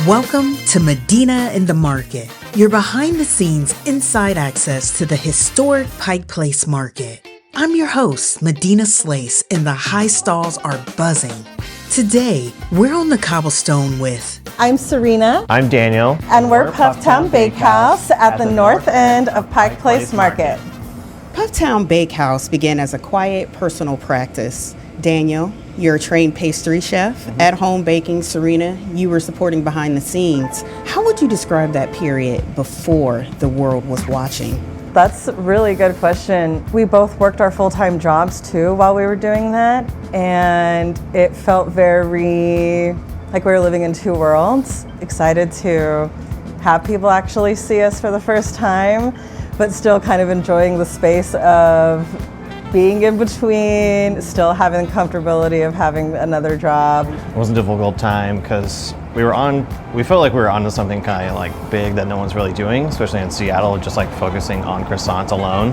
Welcome to Madinah in the Market, your behind-the-scenes inside access to the historic Pike Place Market. I'm your host, Madinah Slaise, and the high stalls are buzzing. Today, we're on the cobblestone with... I'm Serena. I'm Daniel. And we're Pufftown Bakehouse at the north end of Pike Place Market. Pufftown Bakehouse began as a quiet personal practice. Daniel, you're a trained pastry chef. At home baking. Serena, you were supporting behind the scenes. How would you describe that period before the world was watching? That's a really good question. We both worked our full-time jobs too while we were doing that, and it felt very like we were living in two worlds. Excited to have people actually see us for the first time, but still kind of enjoying the space of being in between, still having the comfortability of having another job. It was a difficult time because we felt like we were onto something kind of like big that no one's really doing, especially in Seattle, just like focusing on croissants alone.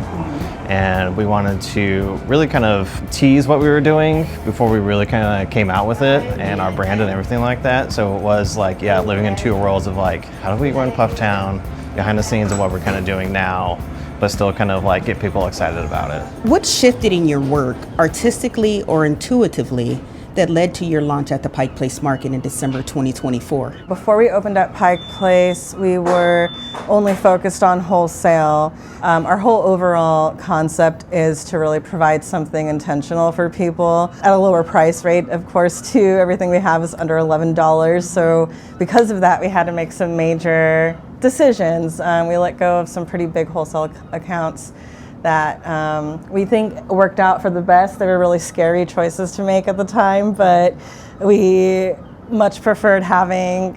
And we wanted to really kind of tease what we were doing before we really kind of came out with it and our brand and everything like that. So it was like, yeah, living in two worlds of like, how do we run Pufftown behind the scenes of what we're kind of doing now, but still kind of like get people excited about it. What shifted in your work, artistically or intuitively, that led to your launch at the Pike Place Market in December 2024? Before we opened at Pike Place, we were only focused on wholesale. Our whole overall concept is to really provide something intentional for people at a lower price rate, of course, too. Everything we have is under $11. So because of that, we had to make some major decisions. We let go of some pretty big wholesale accounts that we think worked out for the best. They were really scary choices to make at the time, but we much preferred having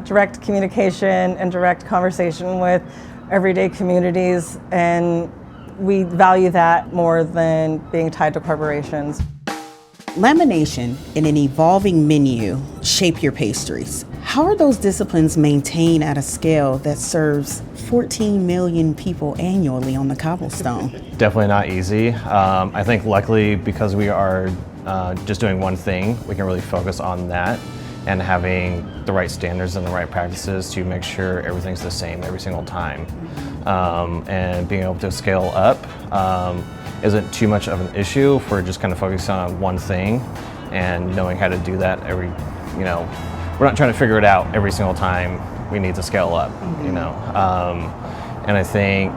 direct communication and direct conversation with everyday communities, and we value that more than being tied to corporations. Lamination and an evolving menu shape your pastries. How are those disciplines maintained at a scale that serves 14 million people annually on the cobblestone? Definitely not easy. I think luckily because we are just doing one thing, we can really focus on that and having the right standards and the right practices to make sure everything's the same every single time. And being able to scale up isn't too much of an issue if we're just kind of focusing on one thing and knowing how to do that we're not trying to figure it out every single time we need to scale up, And I think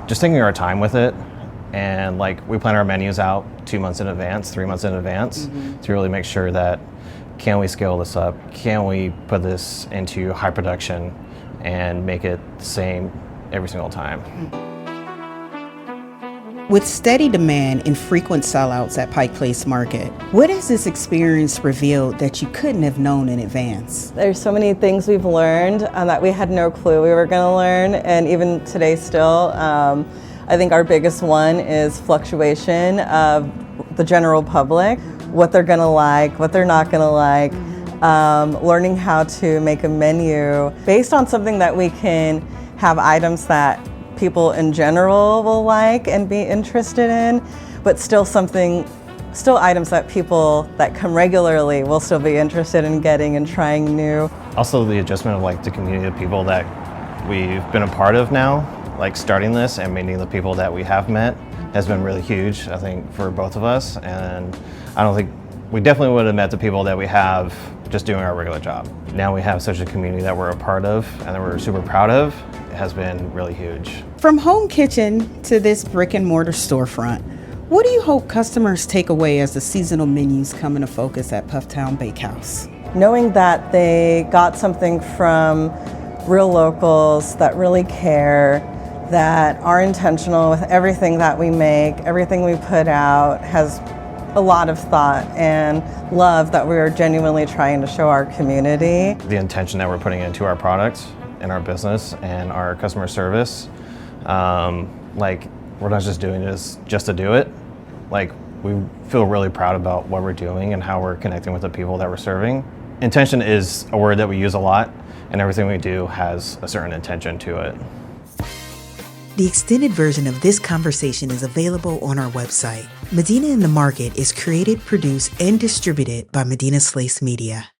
just taking our time with it, and like we plan our menus out 2 months in advance, 3 months in advance, to really make sure that can we scale this up? Can we put this into high production and make it the same every single time? With steady demand and frequent sellouts at Pike Place Market, what has this experience revealed that you couldn't have known in advance? There's so many things we've learned that we had no clue we were going to learn, and even today still, I think our biggest one is fluctuation of the general public, what they're going to like, what they're not going to like, learning how to make a menu based on something that we can have items that people in general will like and be interested in, but still items that people that come regularly will still be interested in getting and trying new. Also the adjustment of like the community of people that we've been a part of now, like starting this and meeting the people that we have met has been really huge, I think, for both of us. And I don't think we definitely would have met the people that we have just doing our regular job. Now we have such a community that we're a part of and that we're super proud of. It has been really huge. From home kitchen to this brick and mortar storefront, what do you hope customers take away as the seasonal menus come into focus at Pufftown Bakehouse? Knowing that they got something from real locals that really care, that are intentional with everything that we make, everything we put out has a lot of thought and love that we are genuinely trying to show our community. The intention that we're putting into our products and our business and our customer service, like we're not just doing this just to do it. Like we feel really proud about what we're doing and how we're connecting with the people that we're serving. Intention is a word that we use a lot, and everything we do has a certain intention to it. The extended version of this conversation is available on our website. Madinah in the Market is created, produced, and distributed by Madinah Slaise Media.